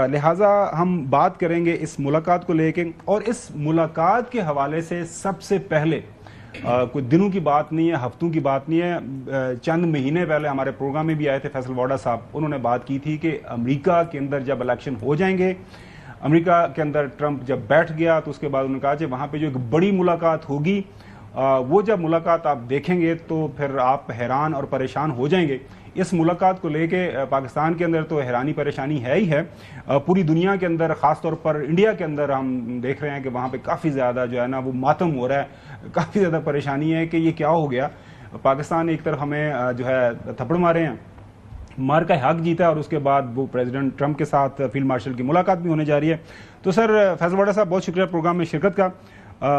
लिहाजा हम बात करेंगे इस मुलाकात को लेके, और इस मुलाकात के हवाले से सबसे पहले कोई दिनों की बात नहीं है, हफ्तों की बात नहीं है, चंद महीने पहले हमारे प्रोग्राम में भी आए थे फैसल वाडा साहब। उन्होंने बात की थी कि अमेरिका के अंदर जब इलेक्शन हो जाएंगे, अमेरिका के अंदर ट्रंप जब बैठ गया तो उसके बाद उन्होंने कहा कि वहां पे जो एक बड़ी मुलाकात होगी, वो जब मुलाकात आप देखेंगे तो फिर आप हैरान और परेशान हो जाएंगे। इस मुलाकात को लेके पाकिस्तान के अंदर तो हैरानी परेशानी है ही है, पूरी दुनिया के अंदर खासतौर पर इंडिया के अंदर हम देख रहे हैं कि वहां पे काफ़ी ज़्यादा जो है ना वो मातम हो रहा है, काफ़ी ज़्यादा परेशानी है कि ये क्या हो गया। पाकिस्तान एक तरफ हमें जो है थप्पड़ मारे हैं, मार का हक जीता, और उसके बाद वो प्रेसिडेंट ट्रंप के साथ फील्ड मार्शल की मुलाकात भी होने जा रही है। तो सर फैसल वाडा साहब, बहुत शुक्रिया प्रोग्राम में शिरकत का।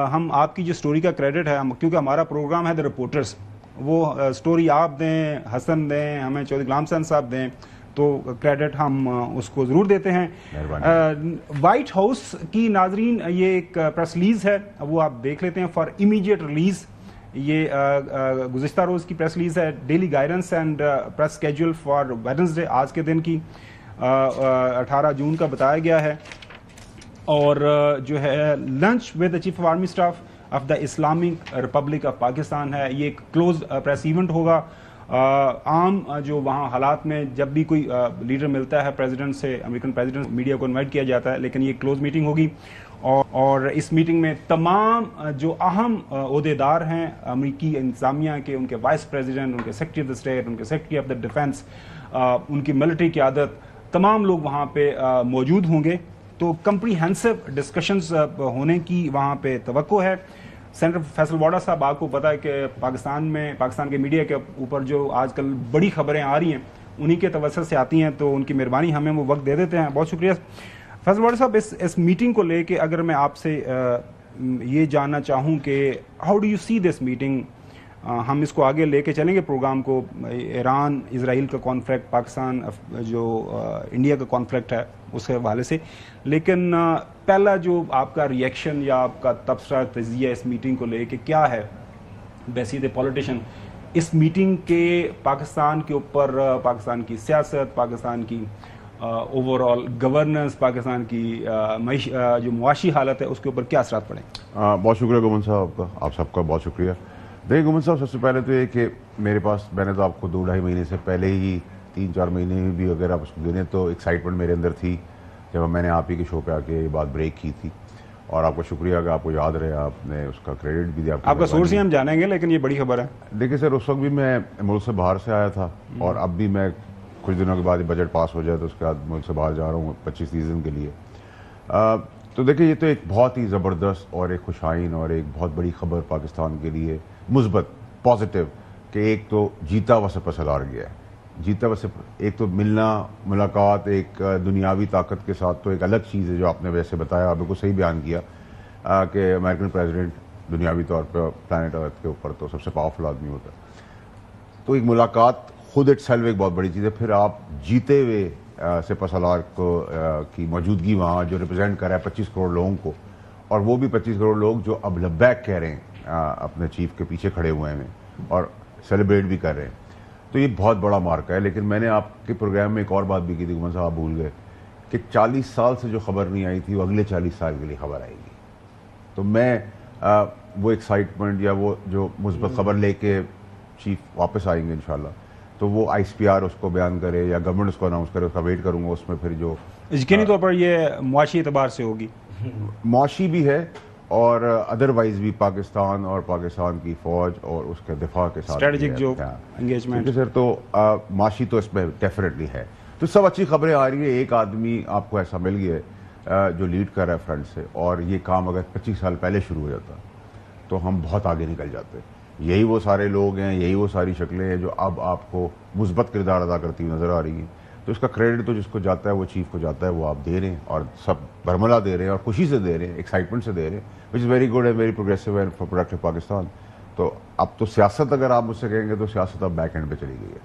हम आपकी जो स्टोरी का क्रेडिट है, क्योंकि हमारा प्रोग्राम है द रिपोर्टर्स, वो स्टोरी आप दें, हसन दें, हमें चौधरी गुलाम हसन साहब दें, तो क्रेडिट हम उसको ज़रूर देते हैं। वाइट हाउस की नाजरीन ये एक प्रेस रिलीज है, वो आप देख लेते हैं, फॉर इमीडिएट रिलीज। ये गुज़िश्ता रोज़ की प्रेस रिलीज है, daily guidance and press schedule for Wednesday, आज के दिन की 18 जून का बताया गया है। और जो है lunch with the chief of army staff of the Islamic Republic of Pakistan है, ये एक क्लोज प्रेस इवेंट होगा। आम जो वहाँ हालात में जब भी कोई लीडर मिलता है प्रेसिडेंट से, अमेरिकन प्रेसिडेंट, मीडिया को इनवाइट किया जाता है, लेकिन ये क्लोज मीटिंग होगी। और इस मीटिंग में तमाम जो अहम ओहदेदार हैं अमेरिकी इंतजामिया के, उनके वाइस प्रेसिडेंट, उनके सेक्रेटरी ऑफ द स्टेट, उनके सेक्रेटरी ऑफ द डिफेंस, उनकी मिलिट्री क़यादत, तमाम लोग वहाँ पे मौजूद होंगे। तो कंप्रीहेंसिव डिस्कशंस होने की वहाँ पे तवक्को है। सेनेटर फैसल वाडा साहब, आपको पता है कि पाकिस्तान के मीडिया के ऊपर जो आजकल बड़ी खबरें आ रही हैं उन्हीं के तवज्जुह से आती हैं, तो उनकी मेहरबानी, हमें वो वक्त दे देते हैं। बहुत शुक्रिया फैसल वाडा साहब। इस मीटिंग को लेके अगर मैं आपसे ये जानना चाहूँ कि how do you see this meeting, हम इसको आगे लेके चलेंगे प्रोग्राम को, ईरान इसराइल का कॉन्फ्लिक्ट, पाकिस्तान जो इंडिया का कॉन्फ्लिक्ट है उसके हवाले से, लेकिन पहला जो आपका रिएक्शन या आपका तबसरा तजिया इस मीटिंग को लेके क्या है? बेसिक पॉलिटिशियन, इस मीटिंग के पाकिस्तान के ऊपर, पाकिस्तान की सियासत, पाकिस्तान की ओवरऑल गवर्नेंस, पाकिस्तान की जो मुआशी हालत है उसके ऊपर क्या असर पड़े? बहुत शुक्रिया गुमन साहब आपका, आप सबका बहुत शुक्रिया। देखिए गुमन साहब, सबसे पहले तो ये कि मेरे पास, मैंने तो आपको 2-2.5 महीने से पहले ही, 3-4 महीने में भी अगर आप उसको गिने तो एक्साइटमेंट मेरे अंदर थी जब मैंने आप ही के शो पे आके ये बात ब्रेक की थी। और आपको शुक्रिया कि आपको याद रहे, आपने उसका क्रेडिट भी दिया। आपका सोर्स ही हम जानेंगे, लेकिन ये बड़ी खबर है। देखिए सर, उस वक्त भी मैं मुल्क से बाहर से आया था, और अब भी मैं कुछ दिनों के बाद बजट पास हो जाए तो उसके बाद मुल्क से बाहर जा रहा हूँ 25-30 दिन के लिए। तो देखिए, ये तो एक बहुत ही ज़बरदस्त और एक खुशाइन और एक बहुत बड़ी खबर पाकिस्तान के लिए, मुस्बत, पॉजिटिव, कि एक तो जीता हुआ सफर सलार गया है। जीता हुआ सफर, एक तो मिलना, मुलाकात एक दुनियावी ताकत के साथ तो एक अलग चीज़ है, जो आपने वैसे बताया, आपने कुछ सही बयान किया कि अमेरिकन प्रेसिडेंट दुनियावी तौर पर प्लानट अर्थ के ऊपर तो सबसे पावरफुल आदमी होता है। तो एक मुलाकात खुद इटसेल्फ एक बहुत बड़ी चीज़ है। फिर आप जीते हुए सफर सलार को की मौजूदगी वहाँ, जो रिप्रेजेंट कर रहा है 25 करोड़ लोगों को, और वो भी 25 करोड़ लोग जो अब लब्बैक कह रहे हैं, अपने चीफ के पीछे खड़े हुए हैं और सेलिब्रेट भी कर रहे हैं, तो ये बहुत बड़ा मार्का है। लेकिन मैंने आपके प्रोग्राम में एक और बात भी की थी गुमान साहब, भूल गए, कि 40 साल से जो खबर नहीं आई थी वो अगले 40 साल के लिए खबर आएगी। तो मैं वो एक्साइटमेंट या वो जो मुस्बत खबर लेके चीफ वापस आएंगे इंशाल्लाह, तो वो ICPR उसको बयान करे या गवर्नमेंट उसको अनाउंस करे, उसका वेट करूंगा। उसमें फिर जो यकीनी तौर पर ये मुआशी एतबार से होगी, मुआशी भी है और अदरवाइज भी पाकिस्तान और पाकिस्तान की फौज और उसके दिफा के साथ स्ट्रेटेजिक जो एंगेजमेंट सर, तो माशी तो इसमें डेफिनेटली है। तो सब अच्छी खबरें आ रही है। एक आदमी आपको ऐसा मिल गया जो लीड कर रहा है फ्रंट से, और ये काम अगर 25 साल पहले शुरू हो जाता तो हम बहुत आगे निकल जाते। यही वो सारे लोग हैं, यही वो सारी शक्लें हैं जो अब आपको मुस्बत किरदार अदा करती हुई नजर आ रही हैं। तो इसका क्रेडिट तो जिसको जाता है, वो चीफ को जाता है, वो आप दे रहे हैं, और सब बरमला दे रहे हैं और खुशी से दे रहे हैं, एक्साइटमेंट से दे रहे हैं, which is very good and very progressive and for productive Pakistan. तो अब तो सियासत, अगर आप मुझसे कहेंगे तो सियासत अब बैक एंड पे चली गई है।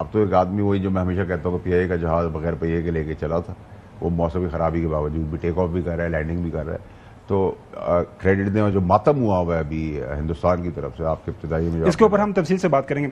अब तो एक आदमी, वही जो मैं हमेशा कहता हूँ, PIA का जहाज बगैर पहिए के लेके चला था, वो मौसम की खराबी के बावजूद भी टेक ऑफ भी कर रहा है, लैंडिंग भी कर रहा है। तो क्रेडिट दें, और जो मातम हुआ हुआ है अभी हिंदुस्तान की तरफ से आपके इब्तिदाई में, इसके ऊपर हम तफसील से बात करेंगे।